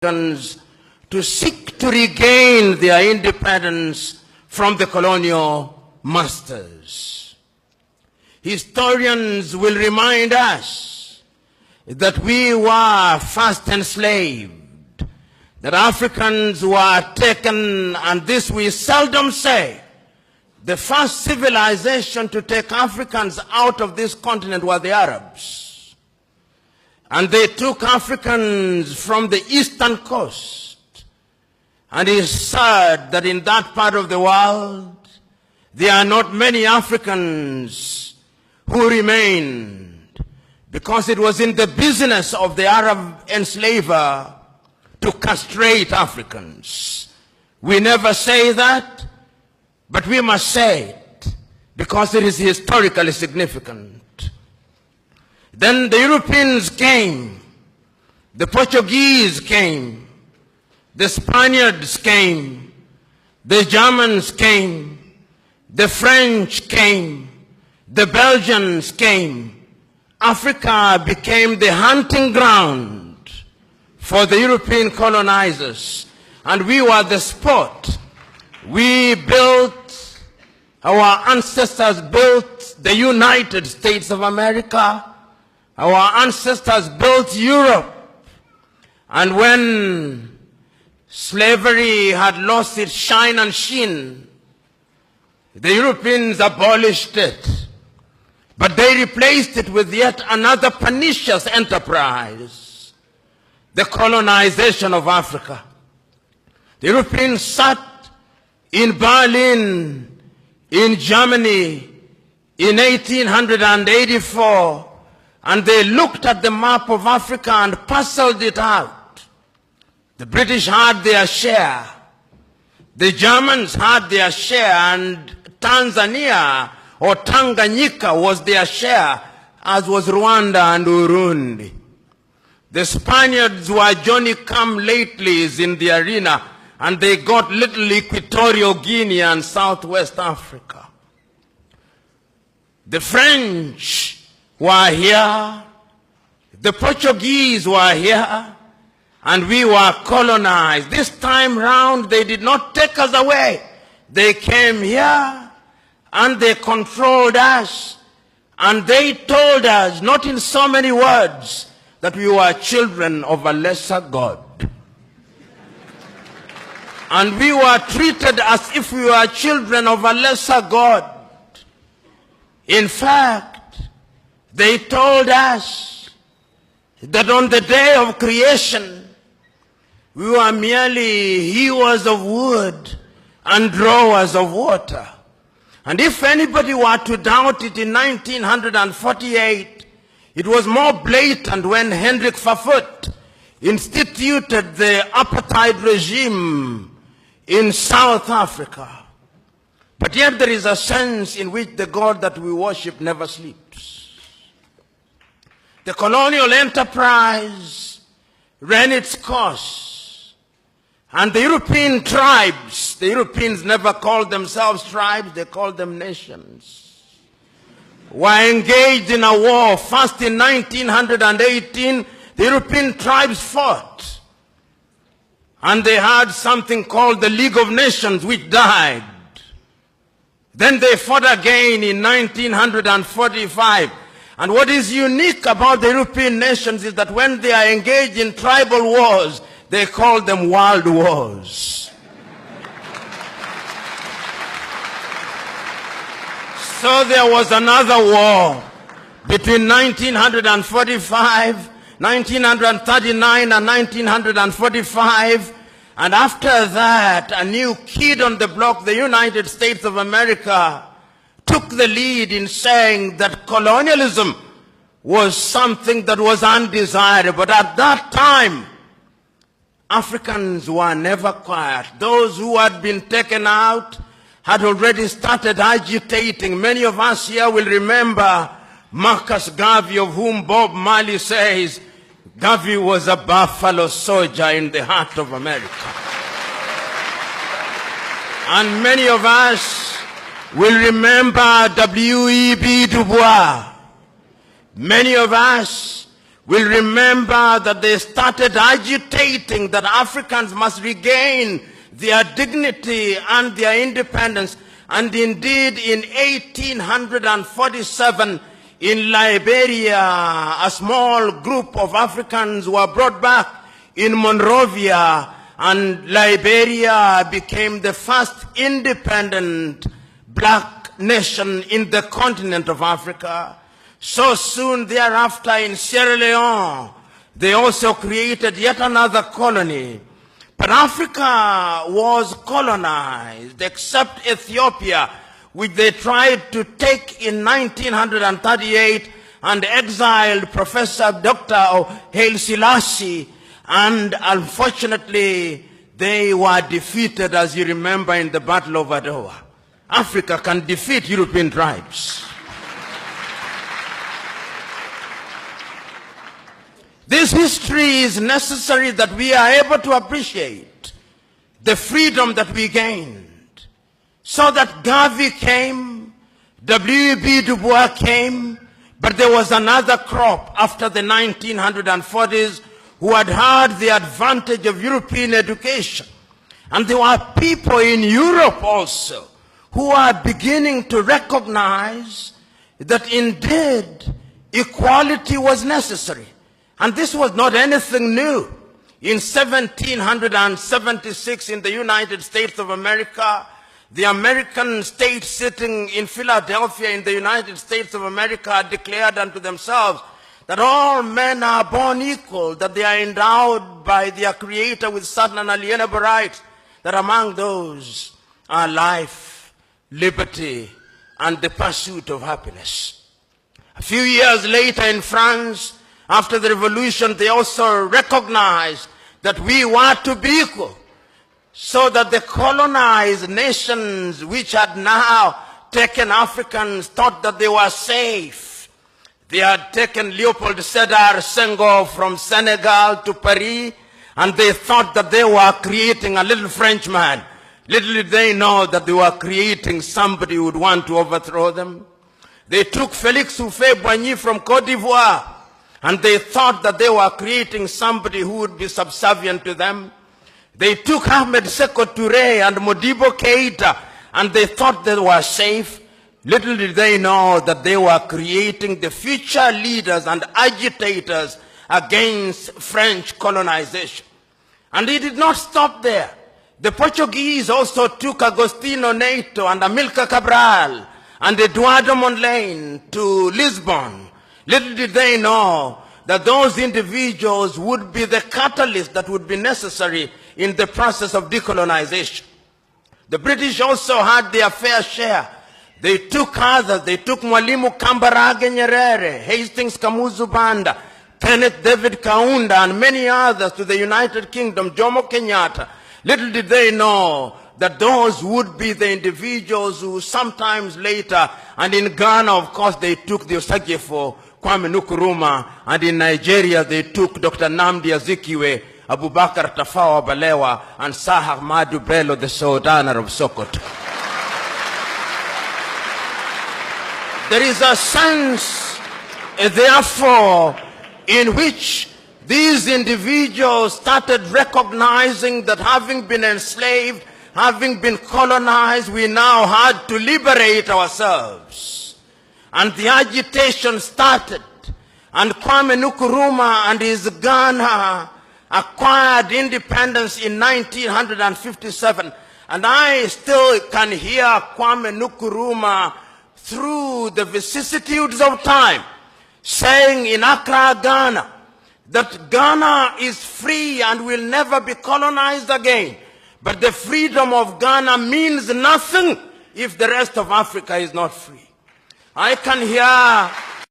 to seek to regain their independence from the colonial masters. Historians will remind us that we were first enslaved, that Africans were taken, and this we seldom say. The first civilization to take Africans out of this continent were the Arabs. And they took Africans from the eastern coast. And it is sad that in that part of the world, there are not many Africans who remained, because it was in the business of the Arab enslaver to castrate Africans. We never say that, but we must say it because it is historically significant. Then the Europeans came, the Portuguese came, the Spaniards came, the Germans came, the French came, the Belgians came. Africa became the hunting ground for the European colonizers, and we were the spot. We built, our ancestors built the United States of America. Our ancestors built Europe. And when slavery had lost its shine and sheen, the Europeans abolished it. But they replaced it with yet another pernicious enterprise, the colonization of Africa. The Europeans sat in Berlin, in Germany, in 1884, and they looked at the map of Africa and parceled it out. The British had their share. The Germans had their share, and Tanzania or Tanganyika was their share, as was Rwanda and Urundi. The Spaniards were Johnny-come-latelys in the arena, and they got little Equatorial Guinea and Southwest Africa. The French were here, the Portuguese were here, and we were colonized. This time round, they did not take us away. They came here, and they controlled us, and they told us, not in so many words, that we were children of a lesser God. And we were treated as if we were children of a lesser God. In fact, they told us that on the day of creation, we were merely hewers of wood and drawers of water. And if anybody were to doubt it, in 1948, it was more blatant when Hendrik Verwoerd instituted the apartheid regime in South Africa. But yet there is a sense in which the God that we worship never sleeps. The colonial enterprise ran its course, and the European tribes, the Europeans never called themselves tribes, they called them nations, were engaged in a war. First in 1918, the European tribes fought, and they had something called the League of Nations, which died. Then they fought again in 1945. And what is unique about the European nations is that when they are engaged in tribal wars, they call them world wars. So there was another war between 1945, 1939 and 1945. And after that, a new kid on the block, the United States of America, took the lead in saying that colonialism was something that was undesirable. But at that time, Africans were never quiet. Those who had been taken out had already started agitating. Many of us here will remember Marcus Garvey, of whom Bob Marley says, Garvey was a buffalo soldier in the heart of America. And many of us will remember W.E.B. Du Bois. Many of us will remember that they started agitating that Africans must regain their dignity and their independence. And indeed, in 1847, in Liberia, a small group of Africans were brought back in Monrovia, and Liberia became the first independent black nation in the continent of Africa. So soon thereafter, in Sierra Leone, they also created yet another colony. But Africa was colonized, except Ethiopia, which they tried to take in 1938 and exiled Professor Dr. Haile Selassie. And unfortunately, they were defeated, as you remember, in the Battle of Adwa. Africa can defeat European tribes. This history is necessary that we are able to appreciate the freedom that we gained. So that Garvey came, W.E.B. Du Bois came, but there was another crop after the 1940s who had had the advantage of European education. And there were people in Europe also who are beginning to recognize that indeed equality was necessary. And this was not anything new. In 1776 in the United States of America, the American state sitting in Philadelphia in the United States of America declared unto themselves that all men are born equal, that they are endowed by their Creator with certain unalienable rights, that among those are life, liberty, and the pursuit of happiness. A few years later in France, after the revolution, they also recognized that we were to be equal, so that the colonized nations which had now taken Africans thought that they were safe. They had taken Leopold Sédar Senghor from Senegal to Paris, and they thought that they were creating a little Frenchman. Little did they know that they were creating somebody who would want to overthrow them. They took Félix Houphouët-Boigny from Côte d'Ivoire, and they thought that they were creating somebody who would be subservient to them. They took Ahmed Sékou Touré and Modibo Keïta, and they thought they were safe. Little did they know that they were creating the future leaders and agitators against French colonization. And it did not stop there. The Portuguese also took Agostinho Neto and Amilcar Cabral and Eduardo Mondlane to Lisbon. Little did they know that those individuals would be the catalyst that would be necessary in the process of decolonization. The British also had their fair share. They took others. They took Mwalimu Kambarage Nyerere, Hastings Kamuzu Banda, Kenneth David Kaunda, and many others to the United Kingdom, Jomo Kenyatta. Little did they know that those would be the individuals who sometimes later, and in Ghana, of course, they took the Osagyefo, Kwame Nkrumah, and in Nigeria they took Dr. Nnamdi Azikiwe, Abubakar Tafawa Balewa, and Sir Ahmadu Bello, the Sultan of Sokoto. There is a sense, therefore, in which these individuals started recognizing that having been enslaved, having been colonized, we now had to liberate ourselves. And the agitation started, and Kwame Nkrumah and his Ghana acquired independence in 1957. And I still can hear Kwame Nkrumah through the vicissitudes of time saying in Accra, Ghana, that Ghana is free and will never be colonized again. But the freedom of Ghana means nothing if the rest of Africa is not free. I can hear